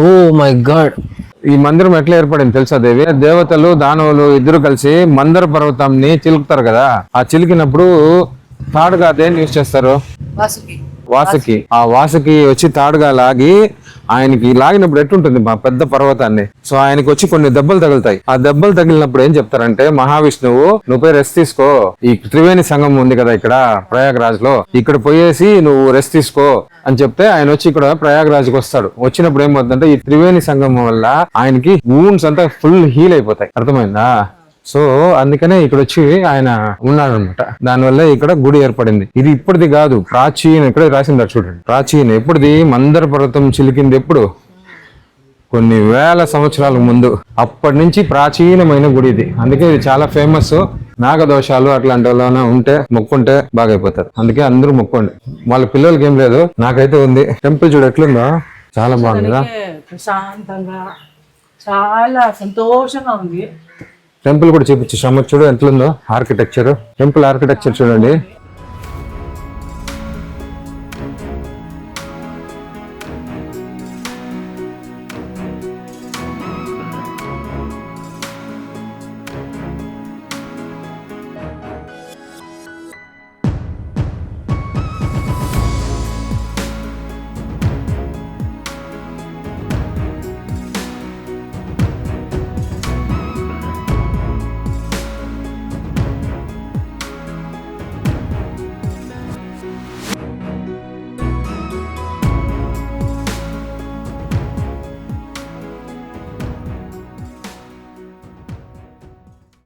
Oh my God. ఈ మందిరం ఎట్లా ఏర్పడింది తెలుసా దేవి? దేవతలు దానవులు ఇద్దరు కలిసి మందర పర్వతాన్ని చిలుకుతారు కదా, ఆ చిలికినప్పుడు తాడుగా దేన్ని యూజ్ చేస్తారు? వాసుకి. ఆ వాసుకి వచ్చి తాడుగా లాగి ఆయనకి లాగినప్పుడు ఎట్లుంటుంది మా పెద్ద పర్వతాన్ని. సో ఆయనకి వచ్చి కొన్ని దెబ్బలు తగులుతాయి. ఆ దెబ్బలు తగిలినప్పుడు ఏం చెప్తారంటే, మహావిష్ణువు నువ్వు పోయి రెస్ట్ తీసుకో, ఈ త్రివేణి సంగమం ఉంది కదా ఇక్కడ ప్రయాగరాజ్ లో, ఇక్కడ పోయేసి నువ్వు రెస్ట్ తీసుకో అని చెప్తే ఆయన వచ్చి ఇక్కడ ప్రయాగరాజ్ కు వస్తాడు. వచ్చినప్పుడు ఏమవుతుందంటే ఈ త్రివేణి సంగమం వల్ల ఆయనకి వూండ్స్ అంతా ఫుల్ హీల్ అయిపోతాయి. అర్థమైందా? సో అందుకనే ఇక్కడ వచ్చి ఆయన ఉన్నాడు అనమాట. దానివల్ల ఇక్కడ గుడి ఏర్పడింది. ఇది ఇప్పటిది కాదు, ప్రాచీన. ఇక్కడ రాసింది చూడండి, ప్రాచీన. ఎప్పుడుది? మందర పర్వతం చిలికింది ఎప్పుడు? కొన్ని వేల సంవత్సరాల ముందు. అప్పటి నుంచి ప్రాచీనమైన గుడి ఇది. అందుకే ఇది చాలా ఫేమస్. నాగదోషాలు అట్లాంటి వాళ్ళ ఉంటే మొక్కుంటే బాగైపోతారు. అందుకే అందరూ మొక్కండి. వాళ్ళ పిల్లలకి ఏం లేదు, నాకైతే ఉంది. టెంపుల్ చూడు ఎట్లుందో, చాలా బాగుంది కదా, ప్రశాంతంగా చాలా సంతోషంగా ఉంది. టెంపుల్ కూడా చూపించి శ్రమ చూడు ఎట్లుందో ఆర్కిటెక్చర్. టెంపుల్ ఆర్కిటెక్చర్ చూడండి.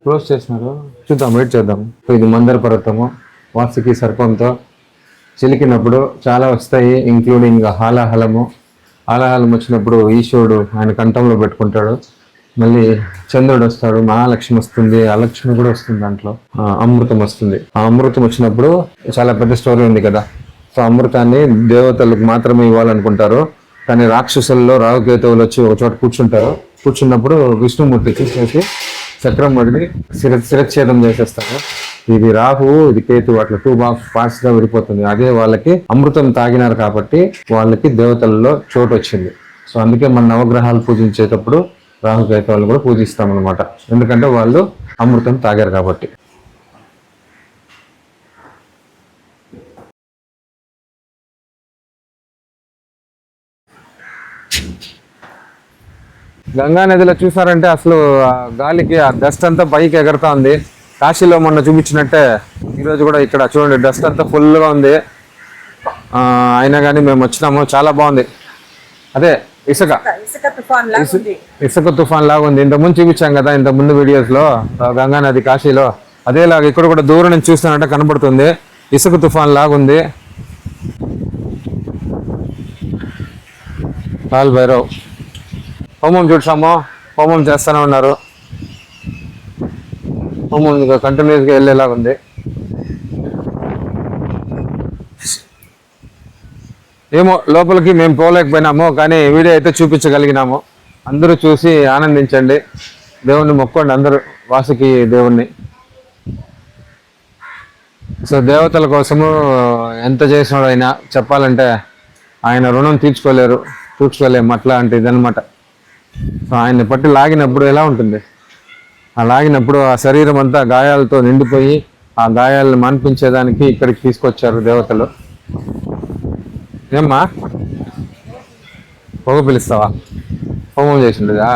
క్లోజ్ చేసినారు, చూద్దాం, వెయిట్ చేద్దాం. ఇది మందర పర్వతము, వాసుకి సర్పంతో చిలికినప్పుడు చాలా వస్తాయి, ఇంక్లూడింగ్ హాలాహలము. హాలాహలం వచ్చినప్పుడు ఈశ్వరుడు ఆయన కంఠంలో పెట్టుకుంటాడు. మళ్ళీ చంద్రుడు వస్తాడు, మహాలక్ష్మి వస్తుంది, అలక్ష్మి కూడా వస్తుంది, దాంట్లో అమృతం వస్తుంది. ఆ అమృతం వచ్చినప్పుడు చాలా పెద్ద స్టోరీ ఉంది కదా. సో అమృతాన్ని దేవతలకు మాత్రమే ఇవ్వాలనుకుంటారు, కానీ రాక్షసుల్లో రాహుకేతువులు వచ్చి ఒక చోట కూర్చుంటారు. కూర్చున్నప్పుడు విష్ణుమూర్తి చూసేసి చక్రం వదిలి శిరచ్ఛేదం చేసేస్తారు. ఇది రాహు, ఇది కేతు, అట్లా 2 పార్ట్స్ గా విడిపోతుంది. అదే వాళ్ళకి అమృతం తాగినారు కాబట్టి వాళ్ళకి దేవతల్లో చోటు వచ్చింది. సో అందుకే మన నవగ్రహాలు పూజించేటప్పుడు రాహుకేతువులు కూడా పూజిస్తాం అనమాట, ఎందుకంటే వాళ్ళు అమృతం తాగారు కాబట్టి. గంగా నదిలో చూసారంటే అసలు గాలికి ఆ డస్ట్ అంతా పైకి ఎగరుతా ఉంది. కాశీలో మొన్న చూపించినట్టే ఈరోజు కూడా ఇక్కడ చూడండి డస్ట్ అంతా ఫుల్గా ఉంది. అయినా కానీ మేము వచ్చినాము, చాలా బాగుంది. అదే ఇసుక తుఫాన్ లాగా ఉంది. ఇంతకుముందు చూపించాం కదా ఇంతకుముందు వీడియోస్లో గంగా నది కాశీలో, అదేలాగా ఇక్కడ కూడా దూరం నుంచి చూస్తున్నట్టే కనబడుతుంది. ఇసుక తుఫాన్ లాగా ఉంది. కాల్ భైరవ్ హోమం చూసాము, హోమం చేస్తూనే ఉన్నారు. హోమం కంటిన్యూస్గా వెళ్ళేలాగా ఉంది. ఏమో లోపలికి మేము పోలేకపోయినాము, కానీ వీడియో అయితే చూపించగలిగినాము. అందరూ చూసి ఆనందించండి, దేవుణ్ణి మొక్కండి అందరూ, వాసుకి దేవుణ్ణి. సో దేవతల కోసము ఎంత చేసినాడు ఆయన చెప్పాలంటే ఆయన రుణం తీర్చుకోలేము, అట్లా అంటే ఇదనమాట. సో ఆయన్ని పట్టి లాగినప్పుడు ఎలా ఉంటుంది? ఆ లాగినప్పుడు ఆ శరీరం అంతా గాయాలతో నిండిపోయి ఆ గాయాలను మాన్పించేదానికి ఇక్కడికి తీసుకొచ్చారు దేవతలు. ఏమ్మా పొగ పిలుస్తావా? హోమం చేసిండేదా?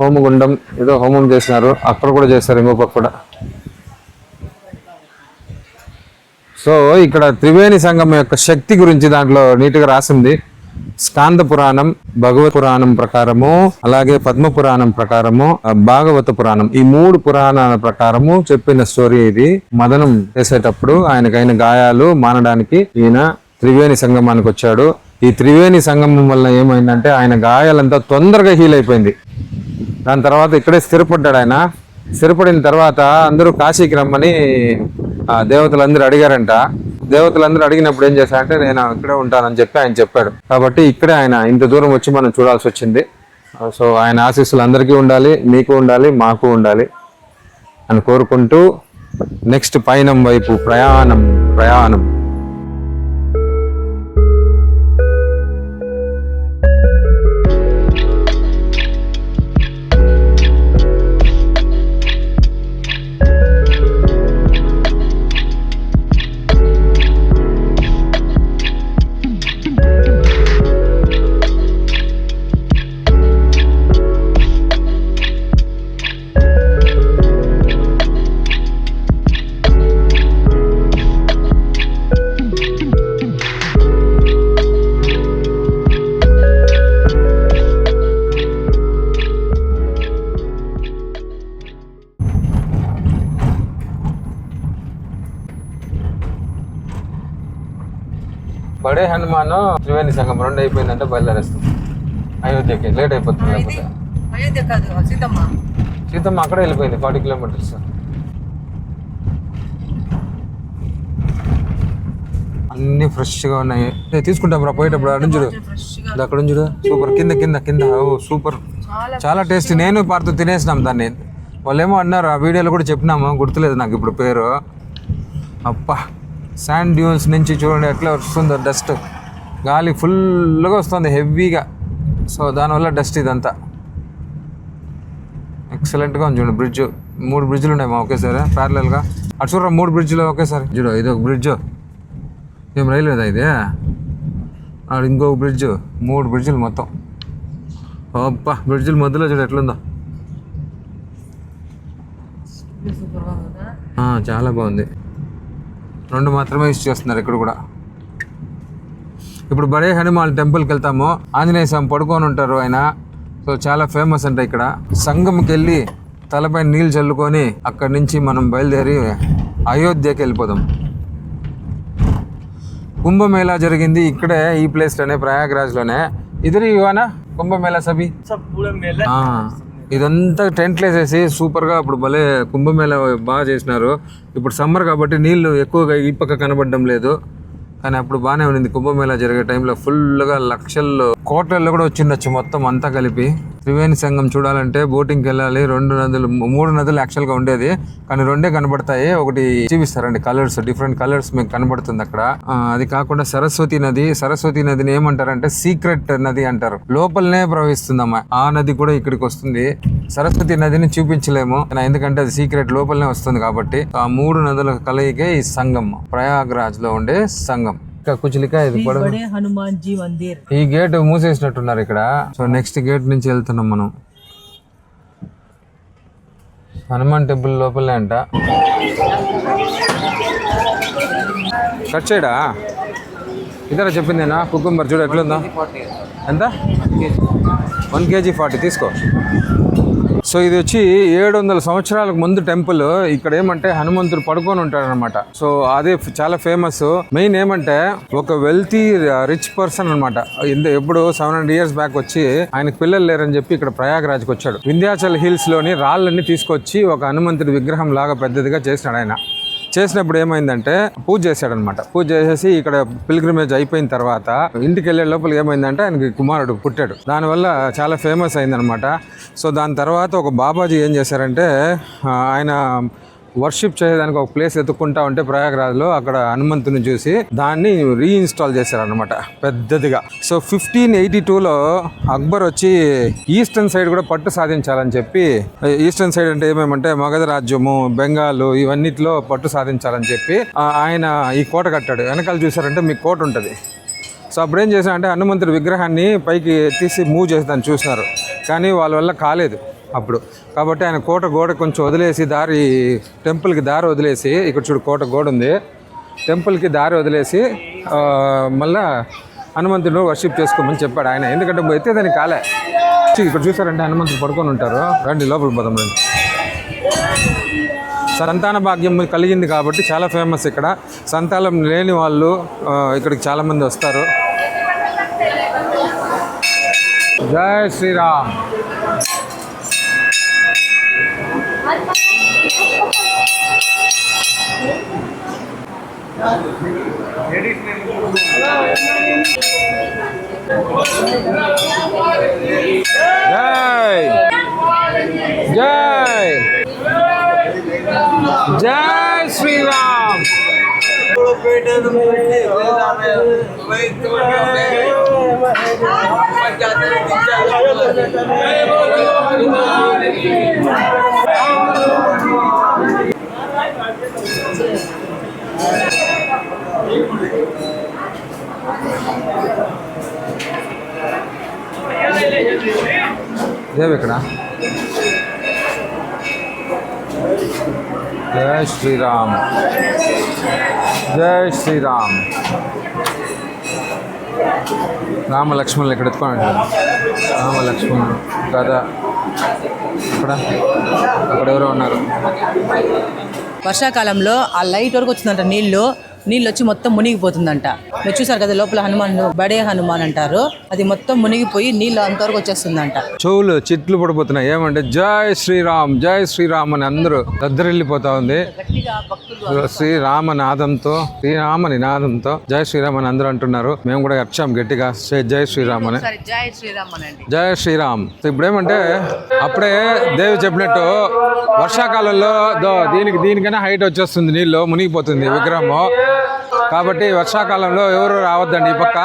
హోమగుండం ఏదో హోమం చేసినారు, అక్కడ కూడా చేస్తారు, ఇంకో పక్క కూడా. సో ఇక్కడ త్రివేణి సంగమం యొక్క శక్తి గురించి దాంట్లో నీట్గా రాసింది. స్కాంద పురాణం, భగవత్ పురాణం ప్రకారము, అలాగే పద్మ పురాణం ప్రకారము, భాగవత పురాణం, ఈ 3 పురాణాల ప్రకారము చెప్పిన స్టోరీ ఇది. మదనం చేసేటప్పుడు ఆయనకైన గాయాలు మానడానికి ఈయన త్రివేణి సంగమానికి వచ్చాడు. ఈ త్రివేణి సంగమం వల్ల ఏమైందంటే ఆయన గాయాలంతా తొందరగా హీల్ అయిపోయింది. దాని తర్వాత ఇక్కడే స్థిరపడ్డాడు ఆయన. స్థిరపడిన తర్వాత అందరూ కాశీకి రమ్మని దేవతలందరూ అడిగారంట. దేవతలందరూ అడిగినప్పుడు ఏం చేశారంటే నేను ఇక్కడే ఉంటానని చెప్పి ఆయన చెప్పాడు. కాబట్టి ఇక్కడే ఆయన ఇంత దూరం వచ్చి మనం చూడాల్సి వచ్చింది. సో ఆయన ఆశీస్సులు అందరికీ ఉండాలి, మీకు ఉండాలి, మాకు ఉండాలి అని కోరుకుంటూ నెక్స్ట్ పయనం వైపు ప్రయాణం. బడే హనుమాన్ త్రివేణి సంఘం 2 అయిపోయిందంటే బయలుదేరేస్తాం అయోధ్యకి. లేట్ అయిపోతుంది లేకపోతే. అయోధ్య కాదు, సీతమ్మ అక్కడే వెళ్ళిపోయింది 40 కిలోమీటర్స్. అన్ని ఫ్రెష్గా ఉన్నాయి. తీసుకుంటాం రా పోయేటప్పుడు. అడుంచుడు అక్కడ ఉంచుడు. సూపర్. కింద కింద కింద. ఓ సూపర్, చాలా టేస్టీ. నేను పార్తో తినేసినాం దాన్ని. వాళ్ళు ఏమో అన్నారు, ఆ వీడియోలో కూడా చెప్పినాము, గుర్తులేదు నాకు ఇప్పుడు పేరు. అప్పా, శాండ్ డ్యూన్స్ నుంచి చూడండి ఎట్లా వస్తుందో డస్ట్. గాలి ఫుల్గా వస్తుంది హెవీగా. సో దానివల్ల డస్ట్ ఇదంతా. ఎక్సలెంట్గా ఉంది చూడండి. బ్రిడ్జ్ 3 బ్రిడ్జ్లు ఉన్నాయి మా ఒకేసారి ప్యారలల్గా. అటు చూడరా 3 బ్రిడ్జ్లు ఒకేసారి చూడు. ఇది ఒక బ్రిడ్జ్. ఏం రైలు కదా ఇది. అక్కడ ఇంకొక బ్రిడ్జ్. 3 బ్రిడ్జ్లు మొత్తం. అబ్బా, బ్రిడ్జ్ల మధ్యలో చూడు ఎట్లుందో. చాలా బాగుంది. 2 మాత్రమే యూజ్ చేస్తున్నారు ఇక్కడ కూడా. ఇప్పుడు బడే హనుమాన్ టెంపుల్కి వెళ్తాము. ఆంజనేయ స్వామి పడుకొని ఉంటారు ఆయన. సో చాలా ఫేమస్ అంట ఇక్కడ. సంగంకి వెళ్ళి తలపై నీళ్ళు చల్లుకొని అక్కడి నుంచి మనం బయలుదేరి అయోధ్యకి వెళ్ళిపోదాం. కుంభమేళా జరిగింది ఇక్కడే, ఈ ప్లేస్లోనే, ప్రయాగ్రాజ్లోనే. ఇద్దరు ఇవానా కుంభమేళా సభి ఇదంతా టెంట్లు వేసేసి సూపర్గా అప్పుడు భలే కుంభమేళా బాగా చేసినారు. ఇప్పుడు సమ్మర్ కాబట్టి నీళ్లు ఎక్కువగా ఈ పక్క కనబడడం లేదు, కానీ అప్పుడు బాగానే ఉంది. కుంభమేళా జరిగే టైంలో ఫుల్గా లక్షల్లో కోట్లలో కూడా వచ్చిండొచ్చు మొత్తం అంతా కలిపి. త్రివేణి సంఘం చూడాలంటే బోటింగ్కి వెళ్ళాలి. 2 నదులు 3 నదులు యాక్చువల్గా ఉండేది, కానీ 2 కనబడతాయి. ఒకటి చూపిస్తారండి కలర్స్, డిఫరెంట్ కలర్స్ మీకు కనబడుతుంది అక్కడ. అది కాకుండా సరస్వతి నది. సరస్వతి నదిని ఏమంటారంటే సీక్రెట్ నది అంటారు, లోపలనే ప్రవహిస్తుందమ్మా. ఆ నది కూడా ఇక్కడికి వస్తుంది. సరస్వతి నదిని చూపించలేము ఎందుకంటే అది సీక్రెట్, లోపలనే వస్తుంది కాబట్టి. ఆ 3 నదుల కలయికే ఈ సంగం, ప్రయాగ్రాజ్ లో ఉండే సంగం. హనుమాన్ జీ మందిర్. ఈ గేట్ మూసేసినట్టున్నారు ఇక్కడ. సో నెక్స్ట్ గేట్ నుంచి వెళ్తున్నాం మనం. హనుమాన్ టెంపుల్ లోపలే అంట. కట్ చేయడా ఇద్దరు చెప్పిందేనా? కుకుంబర్ చూడు ఎట్లుందా. ఎంత? 1 kg 40 తీసుకో. సో ఇది వచ్చి 700 సంవత్సరాలకు ముందు టెంపుల్. ఇక్కడ ఏమంటే హనుమంతుడు పడుకొని ఉంటాడనమాట. సో అదే చాలా ఫేమస్. మెయిన్ ఏమంటే ఒక వెల్తీ రిచ్ పర్సన్ అనమాట. ఎప్పుడు 700 years బ్యాక్ వచ్చి ఆయనకు పిల్లలు లేరని చెప్పి ఇక్కడ ప్రయాగ్రాజ్కి వచ్చాడు. వింధ్యాచల్ హిల్స్ లోని రాళ్ళన్నీ తీసుకొచ్చి ఒక హనుమంతుడి విగ్రహం లాగా పెద్దదిగా చేసినాడు ఆయన. చేసినప్పుడు ఏమైందంటే పూజ చేశాడనమాట. పూజ చేసేసి ఇక్కడ పిల్గ్రిమేజ్ అయిపోయిన తర్వాత ఇంటికి వెళ్ళే లోపల ఏమైందంటే ఆయనకి కుమారుడు పుట్టాడు. దానివల్ల చాలా ఫేమస్ అయిందనమాట. సో దాని తర్వాత ఒక బాబాజీ ఏం చేశారంటే ఆయన వర్షిప్ చేయడానికి ఒక ప్లేస్ ఎత్తుక్కుంటా ఉంటే ప్రయాగ్రాజ్లో అక్కడ హనుమంతుని చూసి దాన్ని రీఇన్స్టాల్ చేశారనమాట పెద్దదిగా. సో 1582లో అక్బర్ వచ్చి ఈస్టర్న్ సైడ్ కూడా పట్టు సాధించాలని చెప్పి, ఈస్టర్న్ సైడ్ అంటే ఏమేమంటే మగధ రాజ్యము, బెంగాల్, ఇవన్నిటిలో పట్టు సాధించాలని చెప్పి ఆయన ఈ కోట కట్టాడు. వెనకాల చూసారంటే మీకు కోట ఉంటుంది. సో అప్పుడు ఏం చేశారంటే హనుమంతుడి విగ్రహాన్ని పైకి తీసి మూవ్ చేసి చూసినారు, కానీ వాళ్ళ వల్ల కాలేదు అప్పుడు. కాబట్టి ఆయన కోట గోడ కొంచెం వదిలేసి టెంపుల్కి దారి వదిలేసి, ఇక్కడ చూడు కోట గోడ ఉంది, టెంపుల్కి దారి వదిలేసి మళ్ళా హనుమంతుడు వర్షిప్ చేసుకోమని చెప్పాడు ఆయన. ఎందుకంటే ఎత్తే దానికి కాలే. ఇక్కడ చూసారంటే హనుమంతుడు పడుకొని ఉంటారు. రండి లోపలికి పోదాం రండి. సంతాన భాగ్యం కలిగింది కాబట్టి చాలా ఫేమస్ ఇక్కడ. సంతానం లేని వాళ్ళు ఇక్కడికి చాలామంది వస్తారు. జై శ్రీరామ్. జై జై జై శ్రీరామ్. దేవ్ ఇక్కడ. జై శ్రీరామ్ జై శ్రీరామ్. రామ లక్ష్మణులు ఇక్కడ ఎత్తుకోండి. రామ లక్ష్మణులు కదా. అక్కడ ఎవరో ఉన్నారు. వర్షాకాలంలో ఆ లైట్ వరకు వచ్చిందంట నీళ్లు. నీళ్ళు వచ్చి మొత్తం మునిగిపోతుందంట. మీరు చూసారు కదా లోపల హనుమాన్, బడే హనుమాన్ అంటారు, అది మొత్తం మునిగిపోయి నీళ్ళు అంతవరకు వచ్చేస్తుందంట. చెవులు చిట్లు పడిపోతున్నాయి. ఏమంటే జై శ్రీరామ్ జై శ్రీరామ్ అని అందరూ దద్దరిల్లిపోతా ఉంది. శ్రీరామనాదంతో శ్రీరామనినాదంతో జై శ్రీరామ్ అని అందరూ అంటున్నారు. మేము కూడా వచ్చాం గట్టిగా జై శ్రీరామ్ అని. జై శ్రీరామ్ అనండి. జై శ్రీరామ్. ఇప్పుడు ఏమంటే అప్పుడే దేవి చెప్పినట్టు వర్షాకాలంలో దీనికైనా హైట్ వచ్చేస్తుంది, నీళ్ళు మునిగిపోతుంది విగ్రహము. కాబట్టి వర్షాకాలంలో ఎవరు రావద్దండి. ఈ పక్క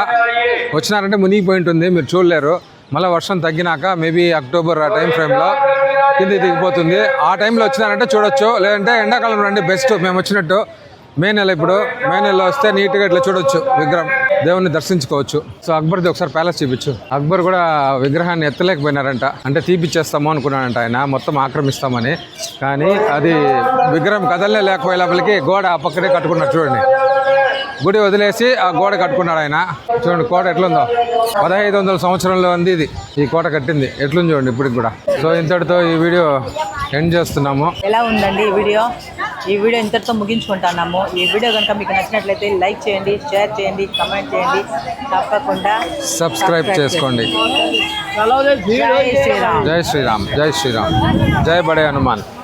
వచ్చినారంటే మునిగిపోయి ఉంటుంది, మీరు చూడలేరు. మళ్ళీ వర్షం తగ్గినాక మేబీ అక్టోబర్ ఆ టైం ఫ్రేమ్లో కింది దిగిపోతుంది. ఆ టైంలో వచ్చినారంటే చూడొచ్చు. లేదంటే ఎండాకాలం రండి బెస్ట్. మేము వచ్చినట్టు మే నెల, ఇప్పుడు మే నెలలో వస్తే నీట్గా ఇట్లా చూడొచ్చు విగ్రహం, దేవుణ్ణి దర్శించుకోవచ్చు. సో అక్బర్ది ఒకసారి ప్యాలెస్ చూపించు. అక్బర్ కూడా విగ్రహాన్ని ఎత్తలేకపోయినారంట, అంటే తీపిచ్చేస్తాము అనుకున్నాడంట ఆయన, మొత్తం ఆక్రమిస్తామని. కానీ అది విగ్రహం కదలనే లేకపోయే లోపలికి గోడ ఆ పక్కనే కట్టుకున్నారు. చూడండి, గుడి వదిలేసి ఆ గోడ కట్టుకున్నాడు ఆయన. చూడండి కోట ఎట్లుందో, 1500 సంవత్సరంలో ఉంది ఇది, ఈ కోట కట్టింది. ఎట్లుంది చూడండి ఇప్పటికి కూడా. సో ఇంతటితో ఈ వీడియో ఎండ్ చేస్తున్నాము. ఎలా ఉందండి ఈ వీడియో? ఈ వీడియో ఇంతటితో ముగించుకుంటున్నాము. ఈ వీడియో కనుక మీకు నచ్చినట్లయితే లైక్ చేయండి, షేర్ చేయండి, కమెంట్ చేయండి, తప్పకుండా సబ్స్క్రైబ్ చేసుకోండి. జై శ్రీరామ్. జై శ్రీరామ్ జై శ్రీరామ్. జై బడే హనుమాన్.